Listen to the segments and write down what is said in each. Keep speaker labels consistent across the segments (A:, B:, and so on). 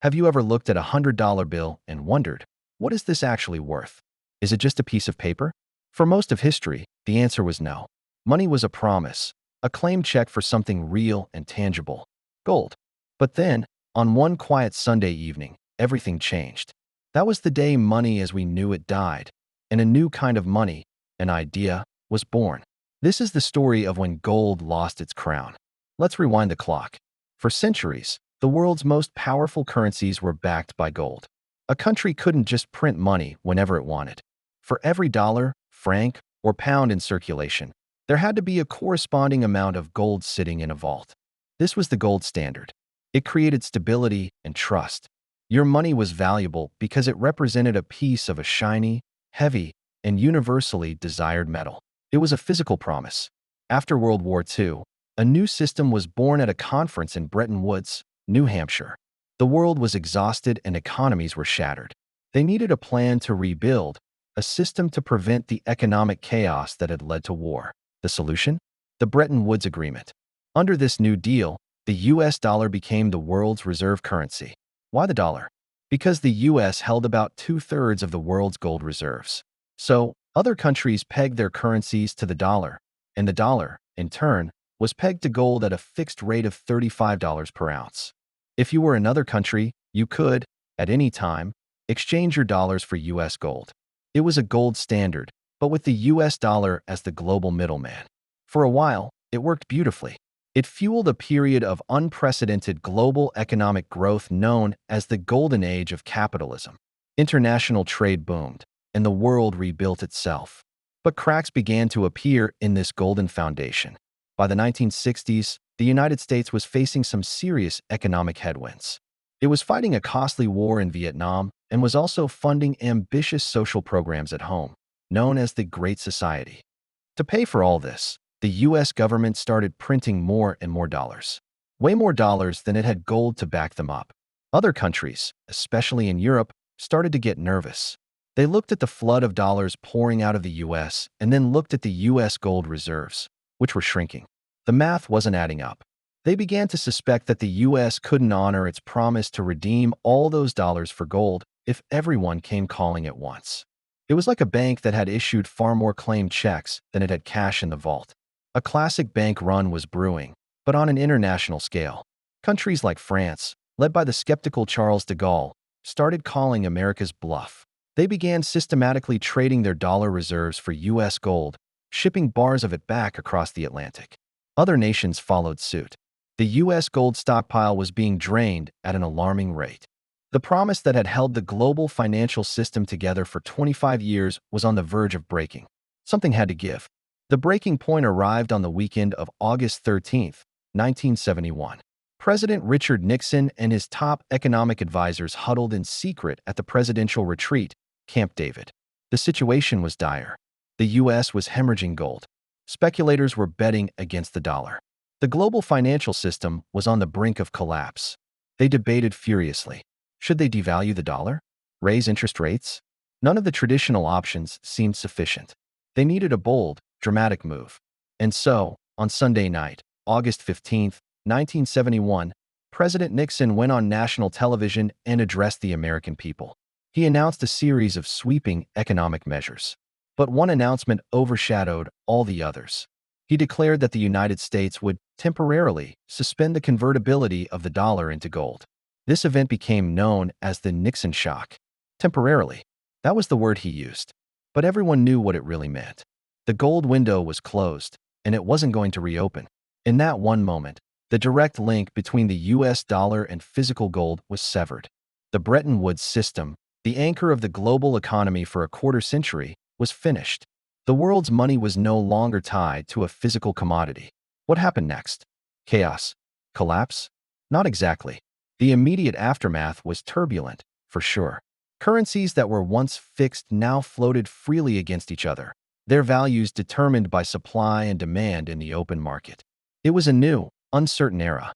A: Have you ever looked at a $100 bill and wondered, what is this actually worth? Is it just a piece of paper? For most of history, the answer was no. Money was a promise, a claim check for something real and tangible, gold. But then, on one quiet Sunday evening, everything changed. That was the day money as we knew it died, and a new kind of money, an idea, was born. This is the story of when gold lost its crown. Let's rewind the clock. For centuries, the world's most powerful currencies were backed by gold. A country couldn't just print money whenever it wanted. For every dollar, franc, or pound in circulation, there had to be a corresponding amount of gold sitting in a vault. This was the gold standard. It created stability and trust. Your money was valuable because it represented a piece of a shiny, heavy, and universally desired metal. It was a physical promise. After World War II, a new system was born at a conference in Bretton Woods, New Hampshire. The world was exhausted and economies were shattered. They needed a plan to rebuild, a system to prevent the economic chaos that had led to war. The solution? The Bretton Woods Agreement. Under this new deal, the US dollar became the world's reserve currency. Why the dollar? Because the US held about 2/3 of the world's gold reserves. So, other countries pegged their currencies to the dollar, and the dollar, in turn, was pegged to gold at a fixed rate of $35 per ounce. If you were another country, you could, at any time, exchange your dollars for US gold. It was a gold standard, but with the US dollar as the global middleman. For a while, it worked beautifully. It fueled a period of unprecedented global economic growth known as the Golden Age of capitalism. International trade boomed, and the world rebuilt itself. But cracks began to appear in this golden foundation. By the 1960s, the United States was facing some serious economic headwinds. It was fighting a costly war in Vietnam and was also funding ambitious social programs at home, known as the Great Society. To pay for all this, the US government started printing more and more dollars. Way more dollars than it had gold to back them up. Other countries, especially in Europe, started to get nervous. They looked at the flood of dollars pouring out of the US and then looked at the US gold reserves, which were shrinking. The math wasn't adding up. They began to suspect that the US couldn't honor its promise to redeem all those dollars for gold if everyone came calling at once. It was like a bank that had issued far more claimed checks than it had cash in the vault. A classic bank run was brewing, but on an international scale. Countries like France, led by the skeptical Charles de Gaulle, started calling America's bluff. They began systematically trading their dollar reserves for US gold, shipping bars of it back across the Atlantic. Other nations followed suit. The US gold stockpile was being drained at an alarming rate. The promise that had held the global financial system together for 25 years was on the verge of breaking. Something had to give. The breaking point arrived on the weekend of August 13, 1971. President Richard Nixon and his top economic advisors huddled in secret at the presidential retreat, Camp David. The situation was dire. The US was hemorrhaging gold. Speculators were betting against the dollar. The global financial system was on the brink of collapse. They debated furiously. Should they devalue the dollar? Raise interest rates? None of the traditional options seemed sufficient. They needed a bold, dramatic move. And so, on Sunday night, August 15, 1971, President Nixon went on national television and addressed the American people. He announced a series of sweeping economic measures. But one announcement overshadowed all the others. He declared that the United States would temporarily suspend the convertibility of the dollar into gold. This event became known as the Nixon shock. Temporarily. That was the word he used. But everyone knew what it really meant. The gold window was closed, and it wasn't going to reopen. In that one moment, the direct link between the US dollar and physical gold was severed. The Bretton Woods system, the anchor of the global economy for a quarter century, was finished. The world's money was no longer tied to a physical commodity. What happened next? Chaos? Collapse? Not exactly. The immediate aftermath was turbulent, for sure. Currencies that were once fixed now floated freely against each other, their values determined by supply and demand in the open market. It was a new, uncertain era.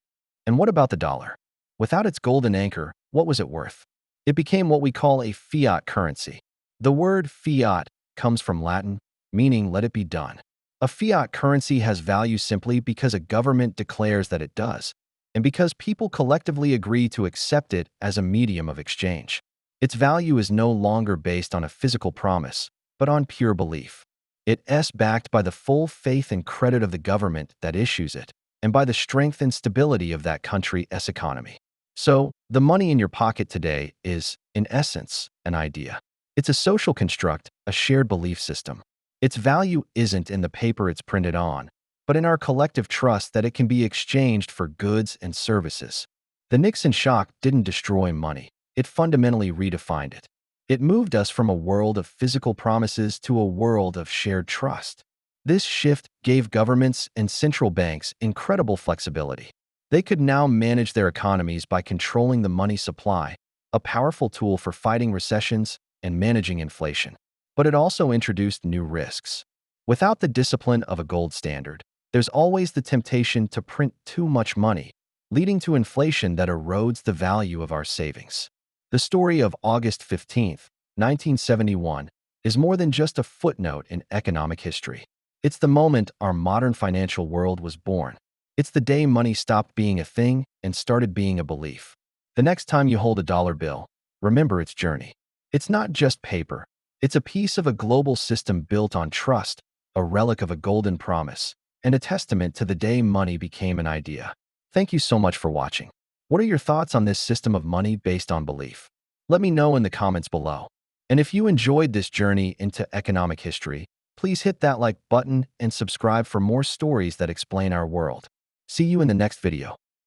A: And what about the dollar? Without its golden anchor, what was it worth? It became what we call a fiat currency. The word fiat comes from Latin, meaning let it be done. A fiat currency has value simply because a government declares that it does. and because people collectively agree to accept it as a medium of exchange. Its value is no longer based on a physical promise, but on pure belief. It is backed by the full faith and credit of the government that issues it, and by the strength and stability of that country's economy. So, the money in your pocket today is, in essence, an idea. It's a social construct, a shared belief system. Its value isn't in the paper it's printed on, but in our collective trust that it can be exchanged for goods and services. The Nixon shock didn't destroy money. It fundamentally redefined it. It moved us from a world of physical promises to a world of shared trust. This shift gave governments and central banks incredible flexibility. They could now manage their economies by controlling the money supply, a powerful tool for fighting recessions and managing inflation. But it also introduced new risks. Without the discipline of a gold standard, there's always the temptation to print too much money, leading to inflation that erodes the value of our savings. The story of August 15, 1971, is more than just a footnote in economic history. It's the moment our modern financial world was born. It's the day money stopped being a thing and started being a belief. The next time you hold a dollar bill, remember its journey. It's not just paper. It's a piece of a global system built on trust, a relic of a golden promise, and a testament to the day money became an idea. Thank you so much for watching. What are your thoughts on this system of money based on belief? Let me know in the comments below. And if you enjoyed this journey into economic history, please hit that like button and subscribe for more stories that explain our world. See you in the next video.